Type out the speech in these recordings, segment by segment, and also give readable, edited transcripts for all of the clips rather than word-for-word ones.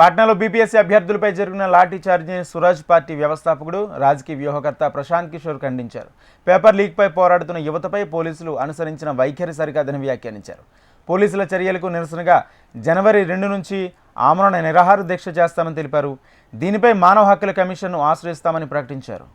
పాట్నాలో BPSC అభ్యర్థులపై జరిగిన lathi చార్జీని Suraj party వ్యవస్థాపకుడు రాజకీయ వ్యూహకర్త ప్రశాంత్ కిషోర్ ఖండించారు. పేపర్ లీక్పై పోరాడుతున్న యువతపై పోలీసులు అనుసరించిన వైఖరి సరికాదని వ్యాఖ్యానించారు. పోలీసుల చర్యలకు నిరసనగా జనవరి 2 నుంచి ఆమరణ నిరాహార దీక్ష చేస్తామని తెలిపారు. దీనిపై మానవ హక్కుల కమిషన్ను ఆశ్రయిస్తామని ప్రకటించారు.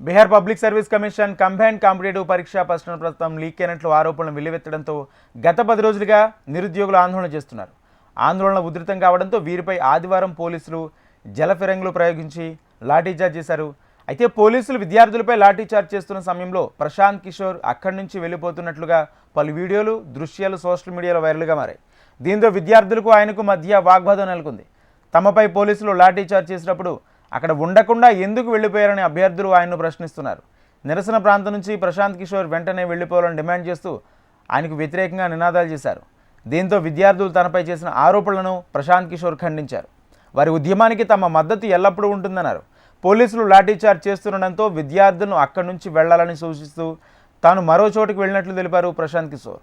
Bihar public service commission combined competitive పరీక్షా ప్రశ్న పత్రం లీక్ అయినట్లు ఆరోపణలు వెల్లువెత్తడంతో గత 10 రోజులుగా నిరుద్యోగులు ఆందోళన చేస్తున్నారు. ఆందోళన ఉధృతం కావడంతో వీరిపై ఆదివారం పోలీసులు జలఫిరంగులు ప్రయోగించి లాఠీచార్జ్ చేశారు. అయితే పోలీసులు విద్యార్థులపై లాఠీచార్జ్ చేస్తున్న సమయంలో ప్రశాంత్ కిషోర్ అక్కడి నుంచి వెళ్ళిపోతున్నట్లుగా పలు వీడియోలు, దృశ్యాలు సోషల్ మీడియాలో వైరల్గా మారాయి. దీంతో విద్యార్థులకు ఆయనకు మధ్య వాగ్వాదం నెలకొంది. తమపై పోలీసులు లాఠీచార్జ్ చేసినప్పుడు అక్కడ ఉండకుండా ఎందుకు వెళ్ళిపోయారని అభ్యర్థులు ఆయన్ను ప్రశ్నిస్తున్నారు. నిరసన ప్రాంతం నుంచి ప్రశాంత్ కిషోర్ వెంటనే వెళ్ళిపోవాలని డిమాండ్ చేస్తూ ఆయనకు వ్యతిరేకంగా నినాదాలు చేశారు. దీంతో విద్యార్థులు తనపై చేసిన ఆరోపణలను ప్రశాంత్ కిషోర్ ఖండించారు. వారి ఉద్యమానికి తమ మద్దతు ఎల్లప్పుడూ ఉంటుందన్నారు. పోలీసులు లాఠీచార్జ్ చేస్తుండడంతో విద్యార్థులను అక్కడి నుంచి వెళ్లాలని సూచిస్తూ తాను మరో చోటుకు వెళ్ళినట్లు తెలిపారు ప్రశాంత్ కిషోర్.